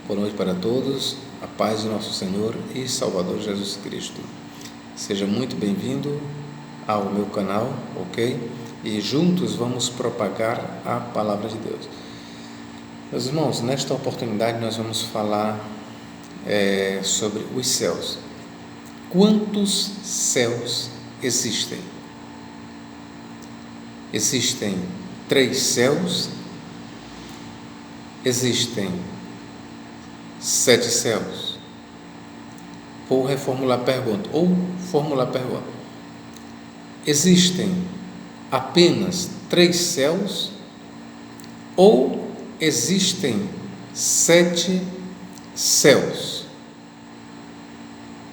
Boa noite para todos, a paz de nosso Senhor e Salvador Jesus Cristo. Seja muito bem-vindo ao meu canal, ok? E juntos vamos propagar a Palavra de Deus. Meus irmãos, nesta oportunidade nós vamos falar sobre os céus. Quantos céus existem? Existem 3 céus? Existem 7 céus? Vou reformular a pergunta, ou formular a pergunta. Existem apenas 3 céus? Ou existem 7 céus?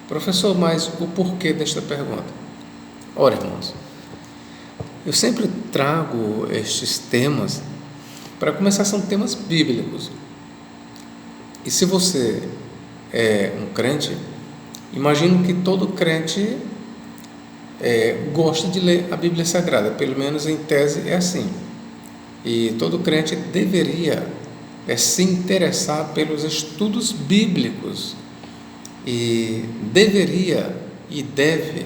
Professor, mas o porquê desta pergunta? Ora, irmãos, eu sempre trago estes temas, para começar, são temas bíblicos. E se você é um crente, imagino que todo crente gosta de ler a Bíblia Sagrada, pelo menos em tese é assim. E todo crente deveria se interessar pelos estudos bíblicos e deveria e deve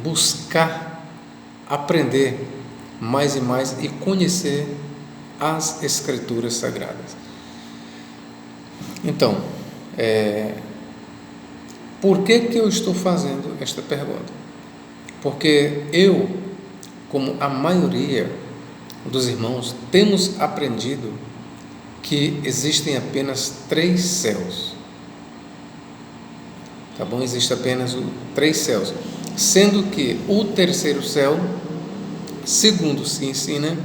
buscar aprender mais e mais e conhecer as Escrituras Sagradas. Então, por que eu estou fazendo esta pergunta? Porque eu, como a maioria dos irmãos, temos aprendido que existem apenas 3 céus. Tá bom? Existe apenas 3 céus, sendo que o terceiro céu, segundo se ensina,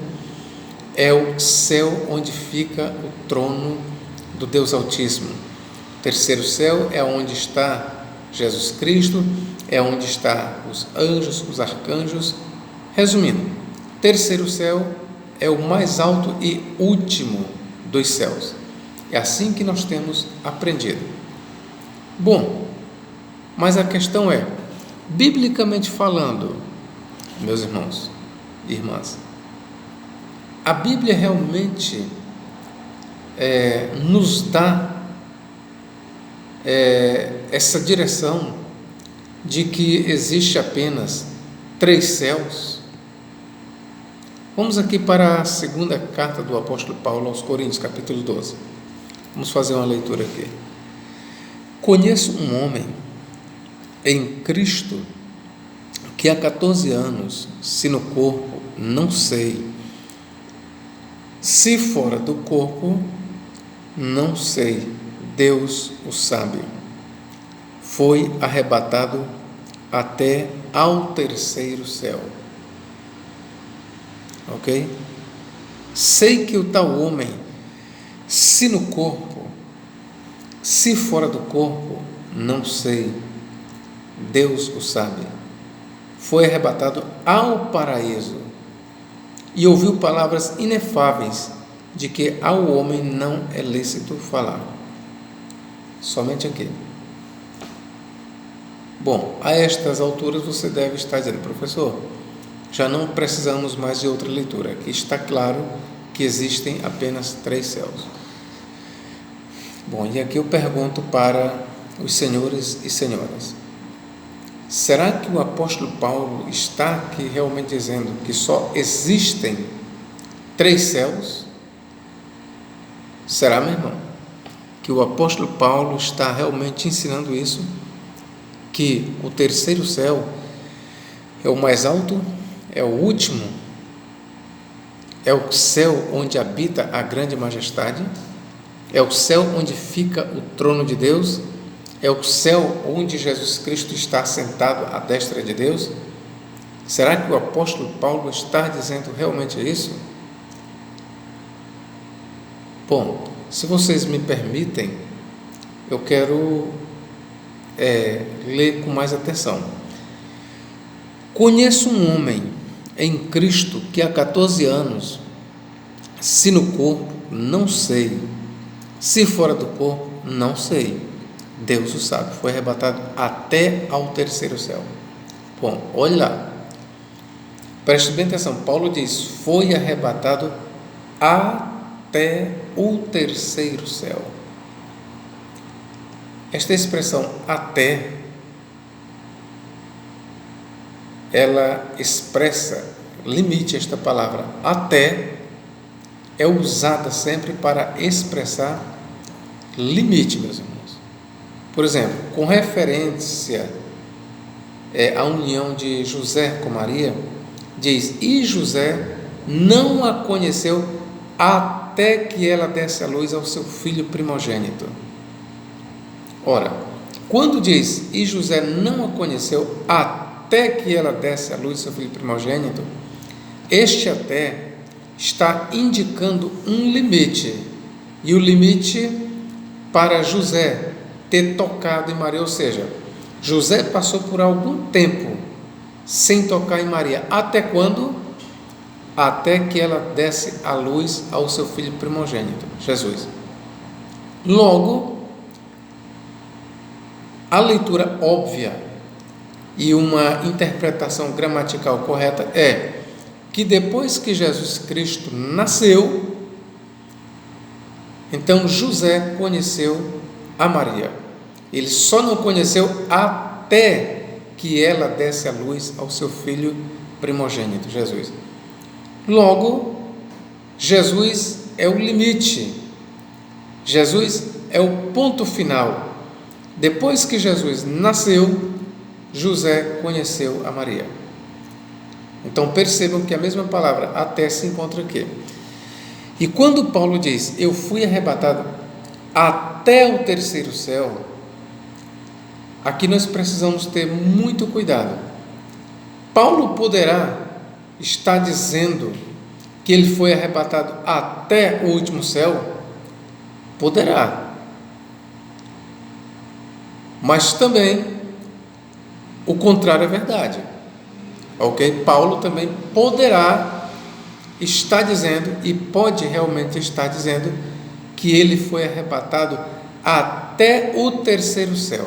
é o céu onde fica o trono do Deus Altíssimo. O terceiro céu é onde está Jesus Cristo, é onde estão os anjos, os arcanjos. Resumindo, o terceiro céu é o mais alto e último dos céus. É assim que nós temos aprendido. Bom, mas a questão é, biblicamente falando, meus irmãos e irmãs, a Bíblia realmente nos dá essa direção de que existe apenas 3 céus? Vamos aqui para a segunda carta do apóstolo Paulo aos Coríntios, capítulo 12. Vamos fazer uma leitura aqui. Conheço um homem em Cristo que há 14 anos, se no corpo, não sei, se fora do corpo, não sei, Deus o sabe, foi arrebatado até ao terceiro céu. Ok? Sei que o tal homem, se no corpo, se fora do corpo, não sei, Deus o sabe, foi arrebatado ao paraíso e ouviu palavras inefáveis de que ao homem não é lícito falar. Somente aqui. Bom, a estas alturas você deve estar dizendo, professor, já não precisamos mais de outra leitura. Aqui está claro que existem apenas 3 céus. Bom, e aqui eu pergunto para os senhores e senhoras, será que o apóstolo Paulo está aqui realmente dizendo que só existem 3 céus? Será, meu irmão, que o apóstolo Paulo está realmente ensinando isso? Que o terceiro céu é o mais alto, é o último, é o céu onde habita a grande majestade, é o céu onde fica o trono de Deus, é o céu onde Jesus Cristo está sentado à destra de Deus? Será que o apóstolo Paulo está dizendo realmente isso? Bom, se vocês me permitem, eu quero ler com mais atenção. Conheço um homem em Cristo que há 14 anos, se no corpo, não sei, se fora do corpo, não sei, Deus o sabe, foi arrebatado até ao terceiro céu. Bom, olha lá, preste bem atenção, Paulo diz, foi arrebatado até o terceiro céu. Esta expressão até, ela expressa limite. Esta palavra até é usada sempre para expressar limite, meus irmãos. Por exemplo, com referência à união de José com Maria, diz: e José não a conheceu até que ela desse à luz ao seu filho primogênito. Ora, quando diz e José não a conheceu até que ela desse à luz ao seu filho primogênito, este até está indicando um limite, e o limite para José ter tocado em Maria, ou seja, José passou por algum tempo sem tocar em Maria. Até quando? Até que ela desse à luz ao seu filho primogênito, Jesus. Logo, a leitura óbvia e uma interpretação gramatical correta é que depois que Jesus Cristo nasceu, então José conheceu a Maria. Ele só não conheceu até que ela desse à luz ao seu filho primogênito, Jesus. Logo, Jesus é o limite, Jesus é o ponto final. Depois que Jesus nasceu, José conheceu a Maria. Então percebam que a mesma palavra até se encontra aqui. E quando Paulo diz: eu fui arrebatado até o terceiro céu, aqui nós precisamos ter muito cuidado. Paulo poderá estar dizendo que ele foi arrebatado até o último céu? Poderá. Mas também o contrário é verdade. Ok? Paulo também poderá estar dizendo, e pode realmente estar dizendo, que ele foi arrebatado até o terceiro céu.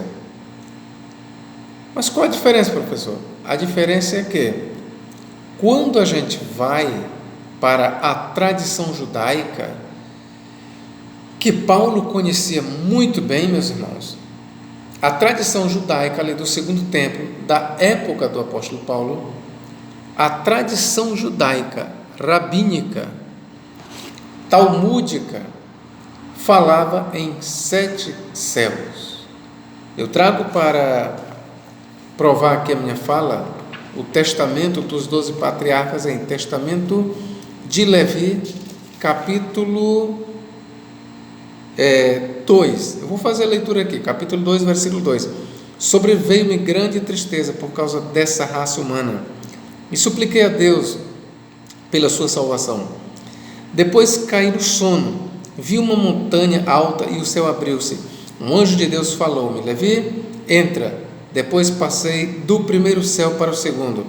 Mas qual a diferença, professor? A diferença é que, quando a gente vai para a tradição judaica, que Paulo conhecia muito bem, meus irmãos, a tradição judaica ali do segundo templo, da época do apóstolo Paulo, a tradição judaica, rabínica, talmúdica, falava em 7 céus. Eu trago para provar aqui a minha fala o testamento dos 12 patriarcas em Testamento de Levi, capítulo 2. Eu vou fazer a leitura aqui, capítulo 2, versículo 2. Sobreveio-me grande tristeza por causa dessa raça humana. E supliquei a Deus pela sua salvação. Depois caí no sono, vi uma montanha alta e o céu abriu-se. Um anjo de Deus falou-me: Levi, entra. Depois passei do primeiro céu para o segundo,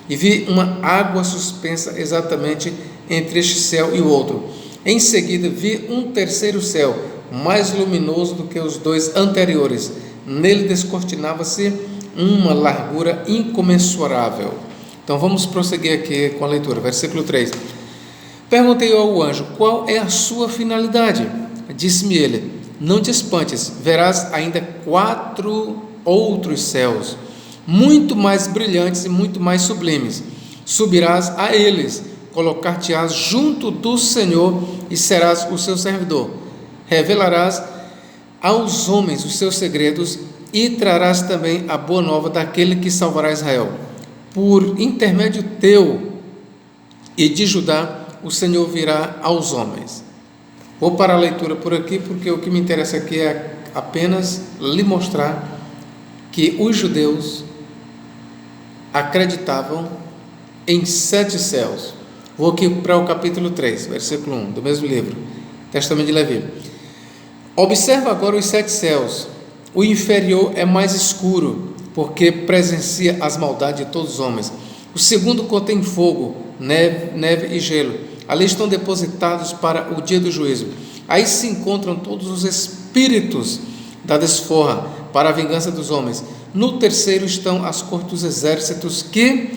e vi uma água suspensa exatamente entre este céu e o outro. Em seguida vi um terceiro céu, mais luminoso do que os 2 anteriores. Nele descortinava-se uma largura incomensurável. Então vamos prosseguir aqui com a leitura, versículo 3. Perguntei ao anjo: qual é a sua finalidade? Disse-me ele: não te espantes, verás ainda 4 outros céus, muito mais brilhantes e muito mais sublimes. Subirás a eles, colocar-te-ás junto do Senhor e serás o seu servidor. Revelarás aos homens os seus segredos e trarás também a boa nova daquele que salvará Israel. Por intermédio teu e de Judá, o Senhor virá aos homens. Vou parar a leitura por aqui, porque o que me interessa aqui é apenas lhe mostrar que os judeus acreditavam em 7 céus. Vou aqui para o capítulo 3, versículo 1, do mesmo livro, Testamento de Levi. Observa agora os 7 céus. O inferior é mais escuro, porque presencia as maldades de todos os homens. O segundo contém fogo, neve e gelo. Ali estão depositados para o dia do juízo. Aí se encontram todos os espíritos da desforra, para a vingança dos homens. No terceiro estão as cortes dos exércitos, que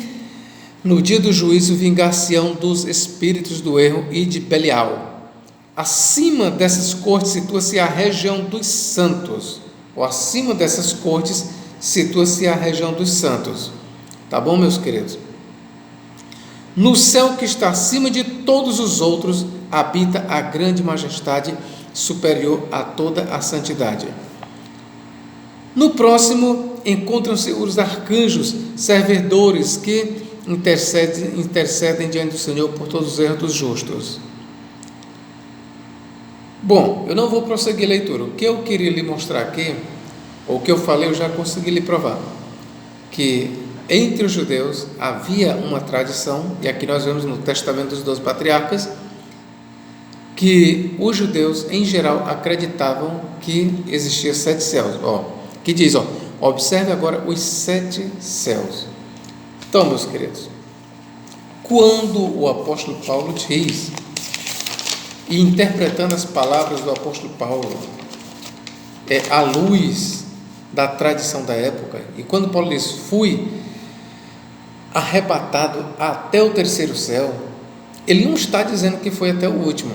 no dia do juízo vingar-se-ão dos espíritos do erro e de Belial. Acima dessas cortes situa-se a região dos santos. ou acima dessas cortes, situa-se a região dos santos. Tá bom, meus queridos? No céu que está acima de todos os outros, habita a grande majestade superior a toda a santidade. No próximo, encontram-se os arcanjos, servidores que intercedem diante do Senhor por todos os erros dos justos. Bom, eu não vou prosseguir a leitura. O que eu queria lhe mostrar aqui, ou o que eu falei, eu já consegui lhe provar, que entre os judeus havia uma tradição, e aqui nós vemos no Testamento dos 12 Patriarcas, que os judeus, em geral, acreditavam que existia 7 céus. Que diz, observe agora os 7 céus. Então, meus queridos, quando o apóstolo Paulo diz, e interpretando as palavras do apóstolo Paulo, à luz da tradição da época, e quando Paulo diz, fui arrebatado até o terceiro céu, ele não está dizendo que foi até o último,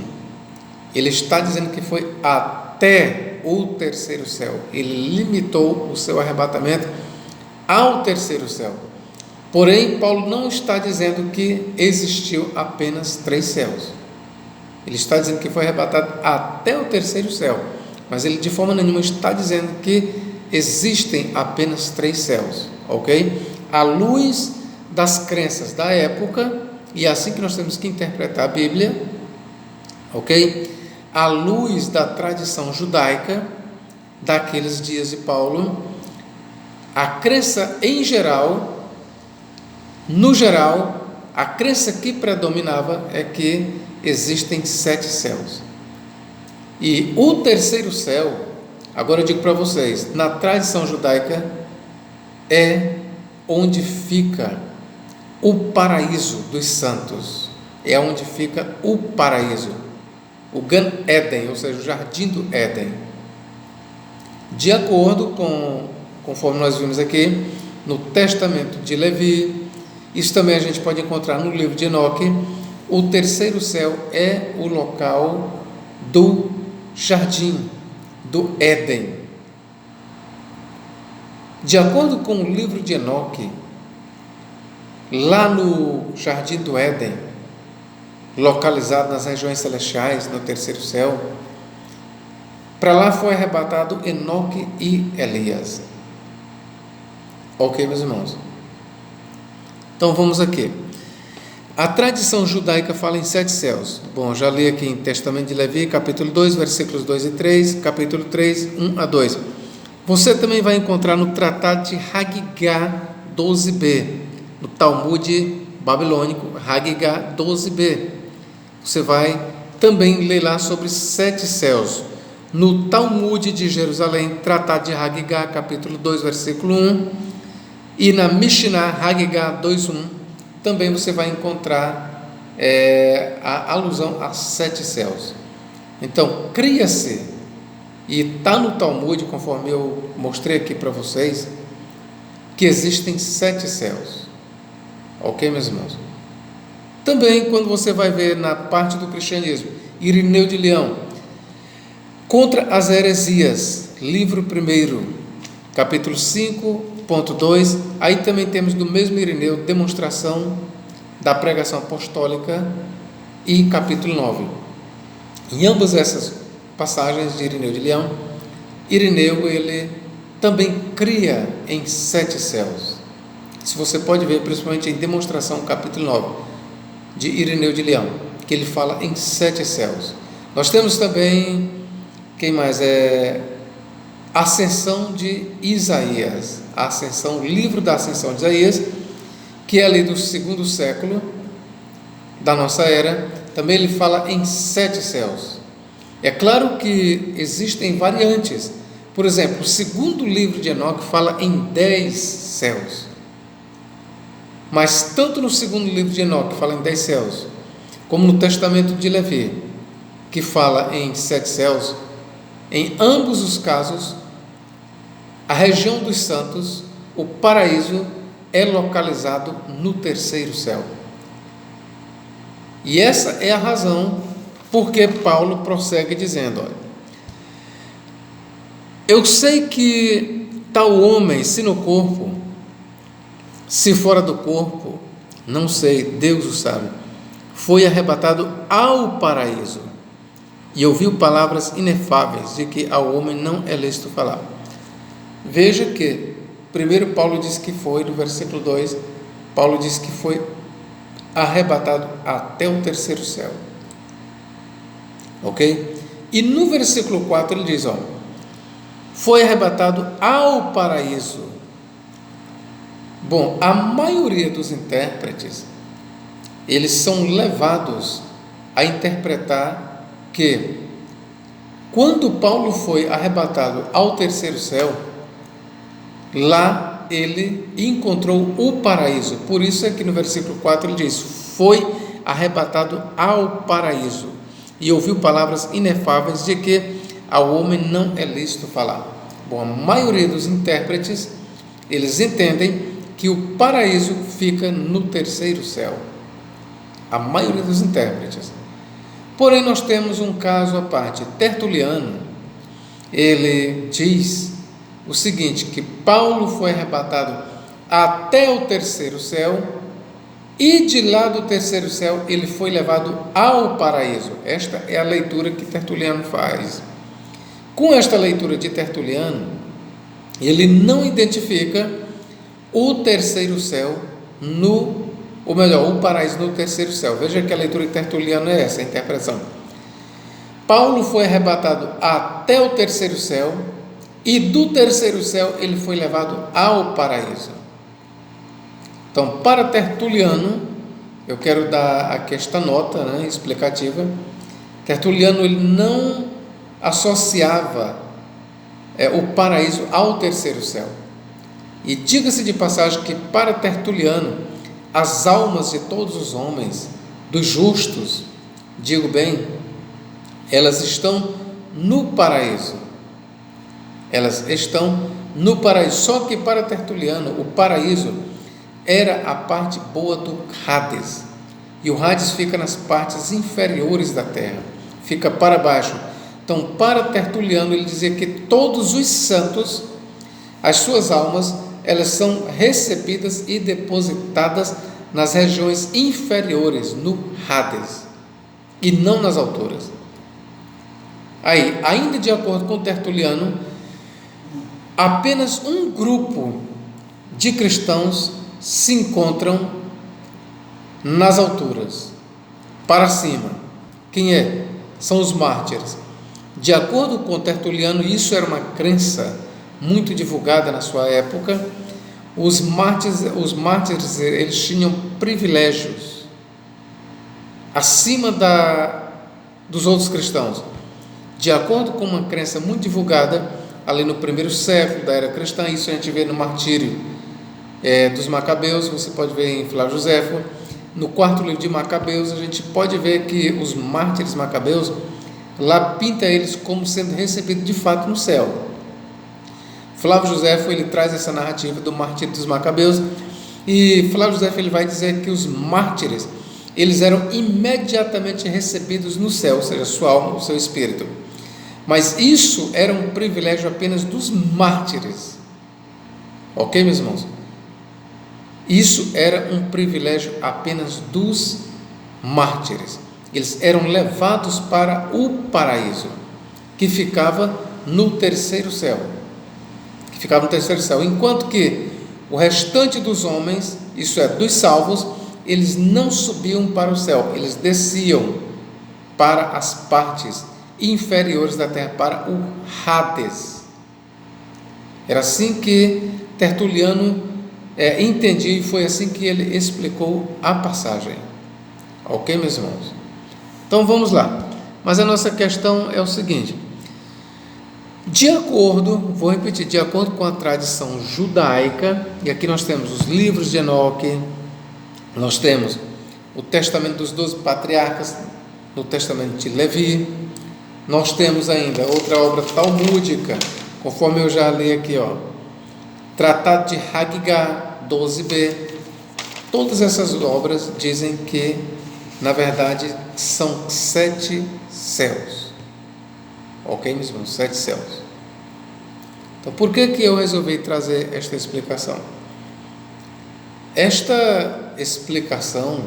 ele está dizendo que foi até o terceiro céu. Ele limitou o seu arrebatamento ao terceiro céu. Porém, Paulo não está dizendo que existiu apenas 3 céus. Ele está dizendo que foi arrebatado até o terceiro céu, mas ele de forma nenhuma está dizendo que existem apenas 3 céus, ok? À luz das crenças da época, e é assim que nós temos que interpretar a Bíblia, ok? À luz da tradição judaica daqueles dias de Paulo, a crença em geral, no geral, a crença que predominava é que existem 7 céus. E o terceiro céu, agora eu digo para vocês, na tradição judaica, é onde fica o paraíso dos santos. É onde fica o paraíso, o Gan Eden, ou seja, o jardim do Éden. De acordo conforme nós vimos aqui, no Testamento de Levi, isso também a gente pode encontrar no livro de Enoque, o terceiro céu é o local do jardim, do Éden. De acordo com o livro de Enoque, lá no jardim do Éden, localizado nas regiões celestiais, no terceiro céu, para lá foi arrebatado Enoque e Elias. Ok, meus irmãos? Então vamos aqui. A tradição judaica fala em 7 céus. Bom, já li aqui em Testamento de Levi, capítulo 2, versículos 2 e 3, capítulo 3, 1 a 2. Você também vai encontrar no Tratado de Hagigá 12b, no Talmud babilônico, Hagigá 12b. Você vai também ler lá sobre 7 céus. No Talmud de Jerusalém, Tratado de Hagigá, capítulo 2, versículo 1, e na Mishnah Hagigá 2.1, também você vai encontrar a alusão a 7 céus. Então, cria-se, e está no Talmud, conforme eu mostrei aqui para vocês, que existem 7 céus. Ok, meus irmãos? Também, quando você vai ver na parte do cristianismo, Irineu de Leão, Contra as heresias, livro 1, capítulo 5.2, aí também temos do mesmo Irineu, demonstração da pregação apostólica, e capítulo 9. Em ambas essas passagens de Irineu de Leão, Irineu, ele também cria em 7 céus. Se você pode ver, principalmente em demonstração, capítulo 9, de Irineu de Leão, que ele fala em 7 céus. Nós temos também, quem mais? Ascensão de Isaías, a Ascensão, o livro da Ascensão de Isaías, que é ali do 2º século da nossa era, também ele fala em 7 céus. É claro que existem variantes. Por exemplo, o 2º livro de Enoque fala em 10 céus. Mas tanto no 2º livro de Enoque, que fala em 10 céus, como no Testamento de Levi, que fala em 7 céus, em ambos os casos, a região dos santos, o paraíso, é localizado no terceiro céu. E essa é a razão porque Paulo prossegue dizendo, olha, Eu sei que tal homem, se no corpo, se fora do corpo, não sei, Deus o sabe, foi arrebatado ao paraíso e ouviu palavras inefáveis de que ao homem não é lícito falar. Veja que primeiro Paulo diz que foi, no versículo 2, Paulo diz que foi arrebatado até o terceiro céu. Ok? E no versículo 4 ele diz, foi arrebatado ao paraíso. Bom, a maioria dos intérpretes, eles são levados a interpretar que quando Paulo foi arrebatado ao terceiro céu, lá ele encontrou o paraíso. Por isso é que no versículo 4 ele diz, foi arrebatado ao paraíso e ouviu palavras inefáveis de que ao homem não é lícito falar. Bom, a maioria dos intérpretes, eles entendem que o paraíso fica no terceiro céu. A maioria dos intérpretes. Porém, nós temos um caso à parte. Tertuliano, ele diz o seguinte, que Paulo foi arrebatado até o terceiro céu e de lá do terceiro céu ele foi levado ao paraíso. Esta é a leitura que Tertuliano faz. Com esta leitura de Tertuliano, ele não identifica o terceiro céu o paraíso no terceiro céu. Veja que a leitura de Tertuliano é essa, a interpretação. Paulo foi arrebatado até o terceiro céu e do terceiro céu ele foi levado ao paraíso. Então, para Tertuliano, eu quero dar aqui esta nota, explicativa. Tertuliano ele não associava o paraíso ao terceiro céu. E diga-se de passagem que para Tertuliano, as almas de todos os homens, dos justos, digo bem, elas estão no paraíso. Elas estão no paraíso. Só que para Tertuliano, o paraíso era a parte boa do Hades. E o Hades fica nas partes inferiores da terra, fica para baixo. Então, para Tertuliano, ele dizia que todos os santos, as suas almas, elas são recebidas e depositadas nas regiões inferiores, no Hades, e não nas alturas. Aí, ainda de acordo com Tertuliano, apenas um grupo de cristãos se encontram nas alturas, para cima. Quem é? São os mártires. De acordo com Tertuliano, isso era uma crença muito divulgada na sua época. Os mártires eles tinham privilégios acima dos outros cristãos. De acordo com uma crença muito divulgada ali no primeiro século da era cristã, isso a gente vê no martírio dos Macabeus, você pode ver em Flávio Josefo. No quarto livro de Macabeus, a gente pode ver que os mártires macabeus, lá pinta eles como sendo recebidos de fato no céu. Flávio Josefo, ele traz essa narrativa do martírio dos Macabeus, e Flávio Josefo ele vai dizer que os mártires, eles eram imediatamente recebidos no céu, ou seja, sua alma, o seu espírito. Mas isso era um privilégio apenas dos mártires. Ok, meus irmãos? Isso era um privilégio apenas dos mártires. Eles eram levados para o paraíso, que ficava no terceiro céu. Enquanto que o restante dos homens, isso é, dos salvos, eles não subiam para o céu, eles desciam para as partes inferiores da terra, para o Hades. Era assim que Tertuliano entendia, e foi assim que ele explicou a passagem. Ok, meus irmãos? Então vamos lá. Mas a nossa questão é o seguinte: vou repetir, de acordo com a tradição judaica, e aqui nós temos os livros de Enoque, nós temos o testamento dos 12 patriarcas, no testamento de Levi, nós temos ainda outra obra talmúdica, conforme eu já li aqui, Tratado de Hagigá 12b. Todas essas obras dizem que, na verdade, são 7 céus. Ok, meus irmãos? 7 céus. Então, por que eu resolvi trazer esta explicação? Esta explicação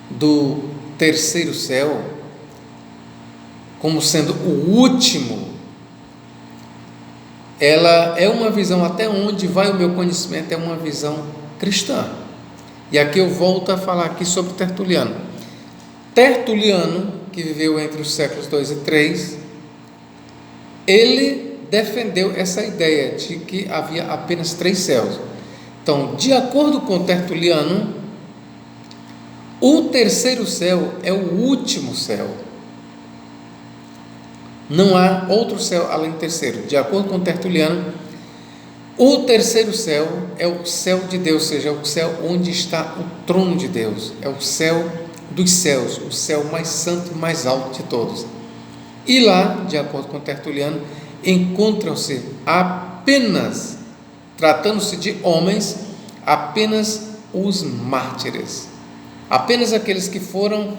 do terceiro céu como sendo o último, ela é uma visão, até onde vai o meu conhecimento, é uma visão cristã. E aqui eu volto a falar aqui sobre Tertuliano. Tertuliano, que viveu entre os séculos 2 e 3, ele defendeu essa ideia de que havia apenas 3 céus. Então, de acordo com Tertuliano, o terceiro céu é o último céu. Não há outro céu além do terceiro. De acordo com Tertuliano, o terceiro céu é o céu de Deus, ou seja, é o céu onde está o trono de Deus, é o céu dos céus, o céu mais santo e mais alto de todos. E lá, de acordo com Tertuliano, encontram-se apenas, tratando-se de homens, apenas os mártires, apenas aqueles que foram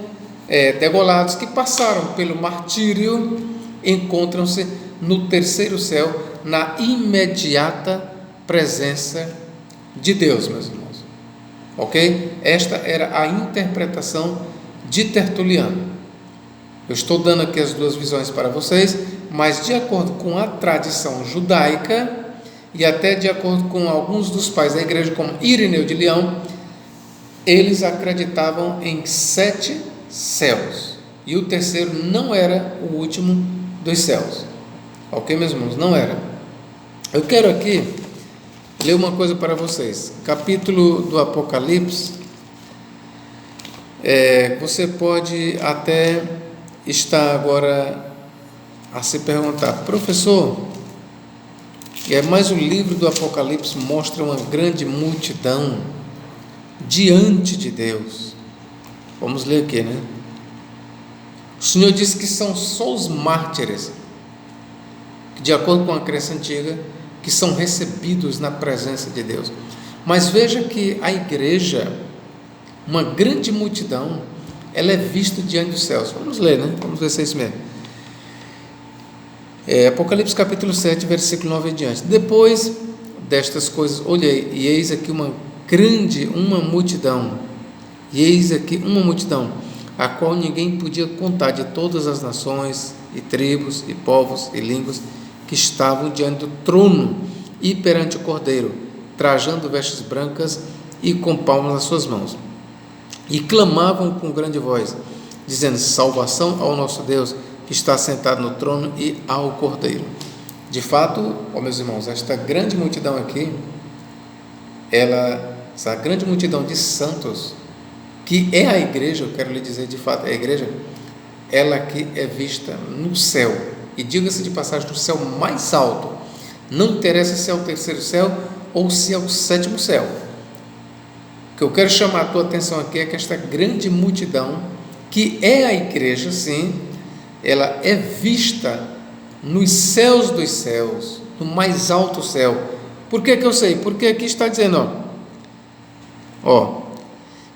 degolados, que passaram pelo martírio, encontram-se no terceiro céu, na imediata presença de Deus, meus irmãos. Ok? Esta era a interpretação de Tertuliano. Eu estou dando aqui as duas visões para vocês, mas de acordo com a tradição judaica e até de acordo com alguns dos pais da igreja, como Irineu de Leão, eles acreditavam em 7 céus, e o terceiro não era o último dos céus. Ok, meus irmãos? Não era. Eu quero aqui ler uma coisa para vocês. Capítulo do Apocalipse. Você pode até estar agora a se perguntar: professor, mas o livro do Apocalipse mostra uma grande multidão diante de Deus. Vamos ler aqui, né? O Senhor disse que são só os mártires, que, de acordo com a crença antiga, que são recebidos na presença de Deus. Mas veja que a igreja, uma grande multidão, ela é vista diante dos céus. Vamos ler, né? Vamos ver se é isso mesmo. Apocalipse capítulo 7, versículo 9 em diante. Depois destas coisas, olhei, e eis aqui uma multidão, a qual ninguém podia contar, de todas as nações, e tribos, e povos, e línguas, que estavam diante do trono e perante o Cordeiro, trajando vestes brancas e com palmas nas suas mãos, e clamavam com grande voz, dizendo: salvação ao nosso Deus, que está sentado no trono, e ao Cordeiro. De fato, meus irmãos, esta grande multidão aqui, essa grande multidão de santos, que é a igreja, eu quero lhe dizer, de fato, é a igreja, ela aqui é vista no céu, e diga-se de passagem, do céu mais alto. Não interessa se é o terceiro céu ou se é o sétimo céu. O que eu quero chamar a tua atenção aqui é que esta grande multidão, que é a igreja, sim, ela é vista nos céus dos céus, no mais alto céu. Por que eu sei? Porque aqui está dizendo,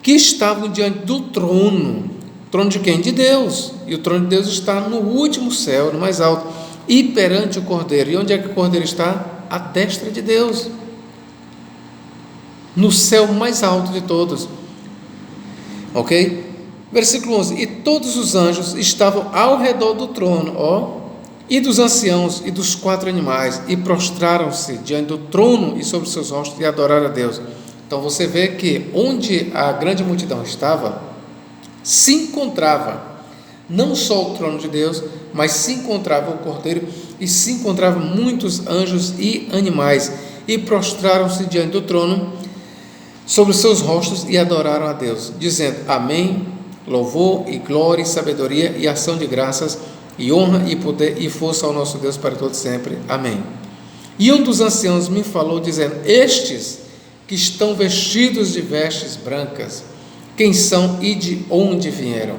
que estavam diante do trono. Trono de quem? De Deus. E o trono de Deus está no último céu, no mais alto, e perante o Cordeiro. E onde é que o Cordeiro está? À destra de Deus, no céu mais alto de todos. Ok? Versículo 11: e todos os anjos estavam ao redor do trono, e dos anciãos e dos 4 animais, e prostraram-se diante do trono e sobre seus rostos, e adoraram a Deus. Então você vê que onde a grande multidão estava, se encontrava não só o trono de Deus, mas se encontrava o Cordeiro, e se encontravam muitos anjos e animais, e prostraram-se diante do trono sobre os seus rostos, e adoraram a Deus, dizendo: amém, louvor e glória e sabedoria e ação de graças e honra e poder e força ao nosso Deus para todos sempre, amém. E um dos anciãos me falou, dizendo: estes que estão vestidos de vestes brancas, quem são e de onde vieram?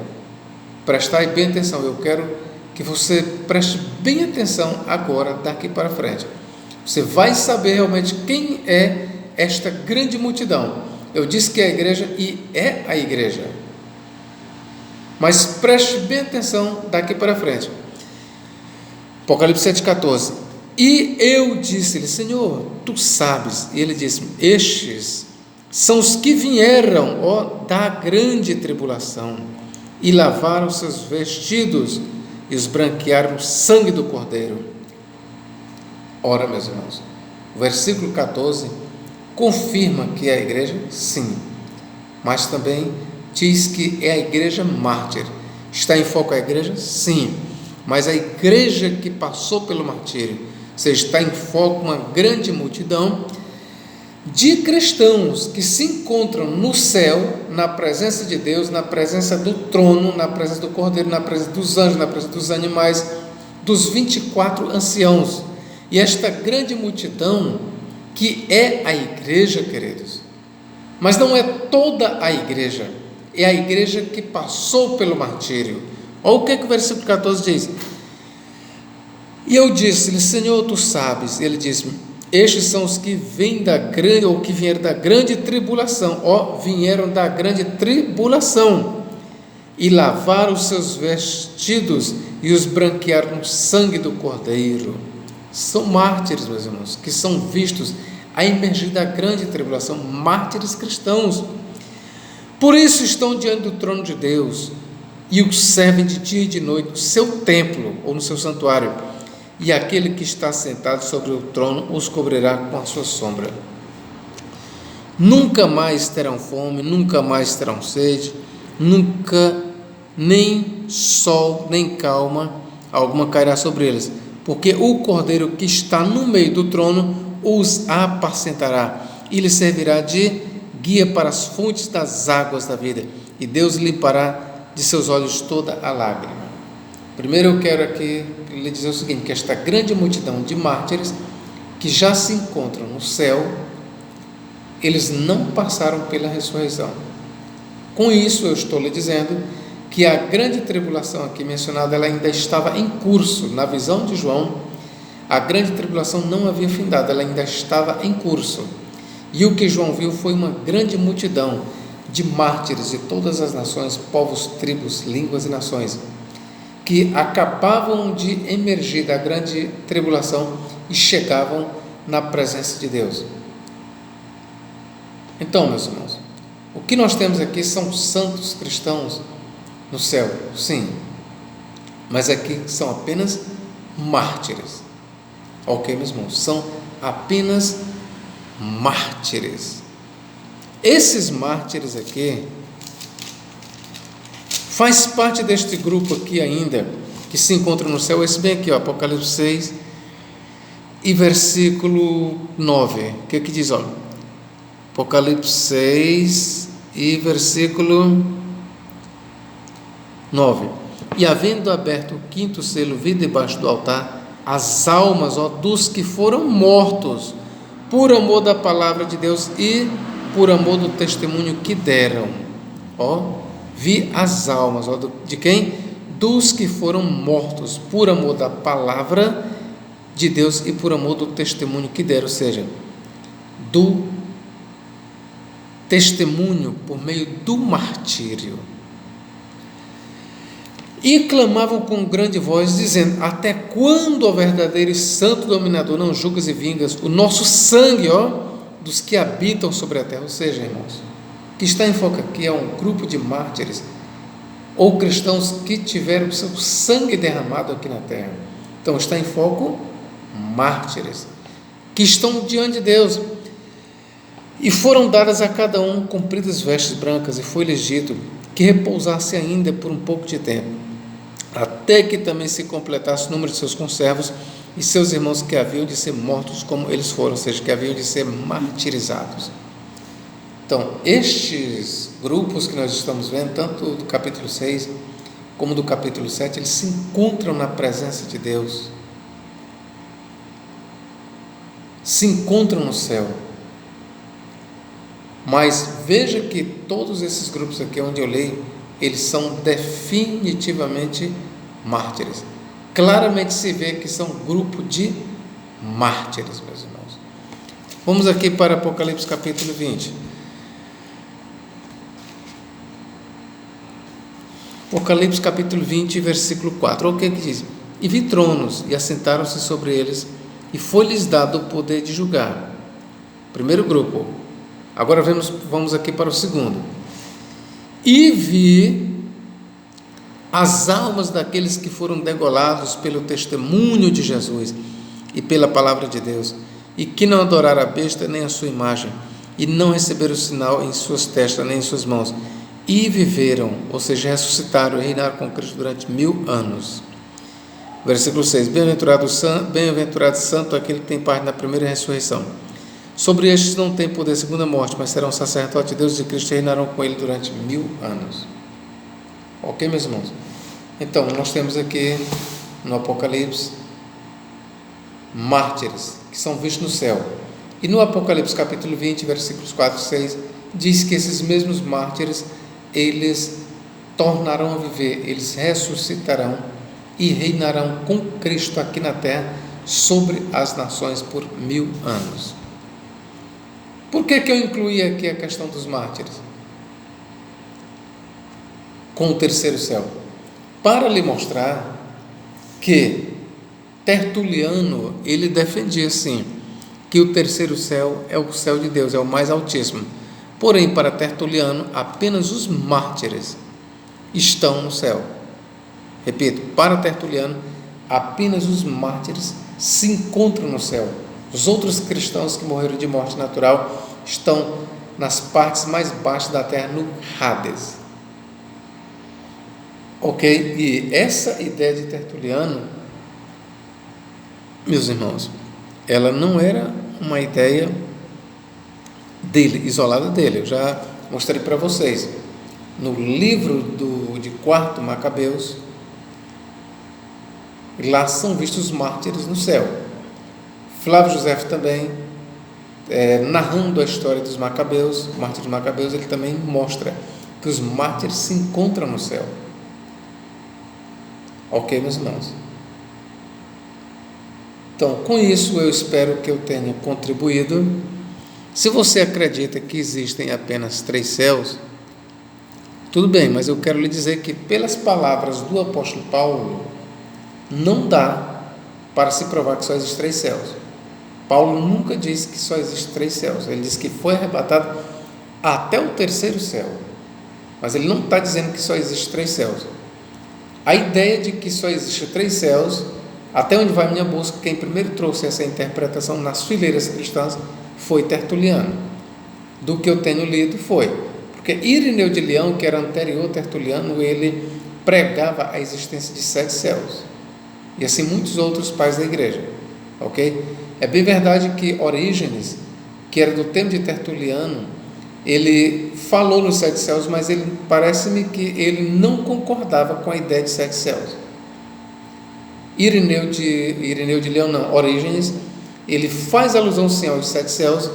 Prestai bem atenção, eu quero que você preste bem atenção agora, daqui para frente. Você vai saber realmente quem é esta grande multidão. Eu disse que é a igreja, e é a igreja. Mas preste bem atenção daqui para frente. Apocalipse 7,14. E eu disse-lhe: Senhor, tu sabes. E ele disse: estes são os que vieram, ó, da grande tribulação, e lavaram seus vestidos e os branquearam o sangue do Cordeiro. Ora, meus irmãos, o versículo 14 confirma que é a igreja, sim, mas também diz que é a igreja mártir. Está em foco a igreja? Sim, mas a igreja que passou pelo martírio, ou seja, está em foco uma grande multidão de cristãos que se encontram no céu, na presença de Deus, na presença do trono, na presença do Cordeiro, na presença dos anjos, na presença dos animais, dos 24 anciãos. E esta grande multidão que é a igreja, queridos, mas não é toda a igreja, é a igreja que passou pelo martírio. Olha o que o versículo 14 diz: e eu disse-lhe: Senhor, tu sabes. Ele disse-me: estes são os que vêm da grande, ou que vieram da grande tribulação, vieram da grande tribulação, e lavaram os seus vestidos e os branquearam no sangue do Cordeiro. São mártires, meus irmãos, que são vistos a emergir da grande tribulação, mártires cristãos. Por isso estão diante do trono de Deus e o servem de dia e de noite no seu templo ou no seu santuário, e aquele que está sentado sobre o trono os cobrirá com a sua sombra. Nunca mais terão fome, nunca mais terão sede, nunca nem sol, nem calma alguma cairá sobre eles, porque o Cordeiro que está no meio do trono os apacentará e lhes servirá de guia para as fontes das águas da vida, e Deus limpará de seus olhos toda a lágrima. Primeiro eu quero aqui lhe dizer o seguinte, que esta grande multidão de mártires que já se encontram no céu, eles não passaram pela ressurreição. Com isso eu estou lhe dizendo que a grande tribulação aqui mencionada, ela ainda estava em curso. Na visão de João, a grande tribulação não havia findado, ela ainda estava em curso. E o que João viu foi uma grande multidão de mártires de todas as nações, povos, tribos, línguas e nações, que acabavam de emergir da grande tribulação e chegavam na presença de Deus. Então, meus irmãos, o que nós temos aqui são santos cristãos no céu, sim, mas aqui são apenas mártires. Ok, meus irmãos, são apenas mártires. Esses mártires aqui faz parte deste grupo aqui ainda, que se encontra no céu. Esse bem aqui, ó, Apocalipse 6 e versículo 9, o que diz? Ó, Apocalipse 6 e versículo 9: e havendo aberto o quinto selo, vi debaixo do altar as almas, ó, dos que foram mortos por amor da palavra de Deus e por amor do testemunho que deram. Ó, vi as almas, ó, de quem? Dos que foram mortos por amor da palavra de Deus e por amor do testemunho que deram, ou seja, do testemunho por meio do martírio. E clamavam com grande voz, dizendo: até quando, ó verdadeiro e santo dominador, não julgas e vingas o nosso sangue, ó, dos que habitam sobre a terra? Ou seja, irmãos, o que está em foco aqui é um grupo de mártires ou cristãos que tiveram o seu sangue derramado aqui na terra. Então está em foco mártires que estão diante de Deus. E foram dadas a cada um compridas vestes brancas, e foi-lhes dito que repousasse ainda por um pouco de tempo, até que também se completasse o número de seus conservos e seus irmãos que haviam de ser mortos como eles foram, ou seja, que haviam de ser martirizados. Então, estes grupos que nós estamos vendo, tanto do capítulo 6 como do capítulo 7, eles se encontram na presença de Deus, se encontram no céu. Mas veja que todos esses grupos aqui onde eu leio, eles são definitivamente mártires. Claramente se vê que são um grupo de mártires, meus irmãos. Vamos aqui para Apocalipse capítulo 20. Apocalipse capítulo 20, versículo 4. Olha o que diz: e vi tronos, e assentaram-se sobre eles e foi-lhes dado o poder de julgar. Primeiro grupo. Agora vamos aqui para o segundo. E vi as almas daqueles que foram degolados pelo testemunho de Jesus e pela palavra de Deus, e que não adoraram a besta nem a sua imagem, e não receberam o sinal em suas testas nem em suas mãos, e viveram, ou seja, ressuscitaram e reinaram com Cristo durante 1000 anos. Versículo 6. Bem-aventurado santo aquele que tem parte na primeira ressurreição. Sobre estes não tem poder segunda morte, mas serão sacerdotes de Deus e de Cristo e reinarão com ele durante 1000 anos. Ok, meus irmãos? Então, nós temos aqui no Apocalipse mártires que são vistos no céu. E no Apocalipse capítulo 20, versículos 4 e 6, diz que esses mesmos mártires, eles tornarão a viver, eles ressuscitarão e reinarão com Cristo aqui na terra sobre as nações por 1000 anos. Por que eu incluí aqui a questão dos mártires com o terceiro céu? Para lhe mostrar que Tertuliano, ele defendia sim que o terceiro céu é o céu de Deus, é o mais altíssimo. Porém, para Tertuliano, apenas os mártires estão no céu. Repito, para Tertuliano, apenas os mártires se encontram no céu. Os outros cristãos que morreram de morte natural estão nas partes mais baixas da terra, no Hades. Ok? E essa ideia de Tertuliano, meus irmãos, ela não era uma ideia dele, isolada dele. Eu já mostrei para vocês. No livro de 4 Macabeus, lá são vistos os mártires no céu. Flávio José também, narrando a história dos Macabeus, mártires Macabeus, ele também mostra que os mártires se encontram no céu. Ok, meus irmãos? Então, com isso, eu espero que eu tenha contribuído. Se você acredita que existem apenas 3 céus, tudo bem, mas eu quero lhe dizer que, pelas palavras do apóstolo Paulo, não dá para se provar que só existem 3 céus. Paulo nunca disse que só existem 3 céus. Ele disse que foi arrebatado até o terceiro céu. Mas ele não está dizendo que só existem 3 céus. A ideia de que só existem 3 céus, até onde vai minha busca, quem primeiro trouxe essa interpretação nas fileiras cristãs foi Tertuliano. Do que eu tenho lido foi, porque Irineu de Leão, que era anterior a Tertuliano, ele pregava a existência de 7 céus, e assim muitos outros pais da igreja, ok? É bem verdade que Orígenes, que era do tempo de Tertuliano, ele falou nos 7 céus, mas parece-me que ele não concordava com a ideia de 7 céus. Irineu de Leão não, Orígenes, ele faz alusão sim aos 7 céus,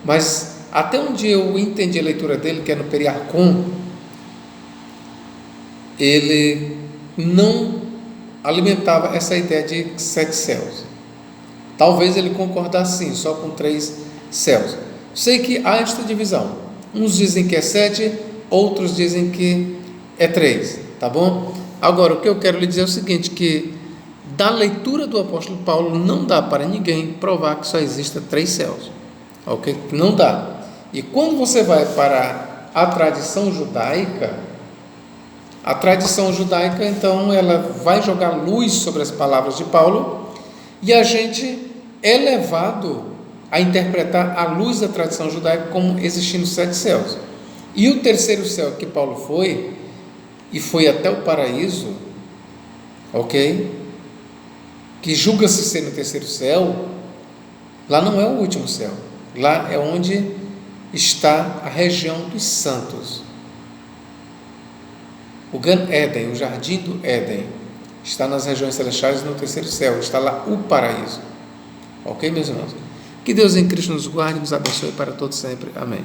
mas até onde eu entendi a leitura dele, que é no Periarcon, ele não alimentava essa ideia de 7 céus. Talvez ele concordasse sim, só com 3 céus. Sei que há esta divisão. Uns dizem que é 7, outros dizem que é 3, tá bom? Agora, o que eu quero lhe dizer é o seguinte, que da leitura do apóstolo Paulo não dá para ninguém provar que só exista 3 céus, ok? Não dá. E quando você vai para a tradição judaica, então, ela vai jogar luz sobre as palavras de Paulo, e a gente é levado a interpretar à luz da tradição judaica como existindo 7 céus. E o terceiro céu que Paulo foi, e foi até o paraíso, ok? Que julga-se ser no terceiro céu, lá não é o último céu, lá é onde está a região dos santos. O Gan Éden, o jardim do Éden, está nas regiões celestiais, no terceiro céu, está lá o paraíso. Ok, meus irmãos? Que Deus em Cristo nos guarde e nos abençoe para todos sempre. Amém.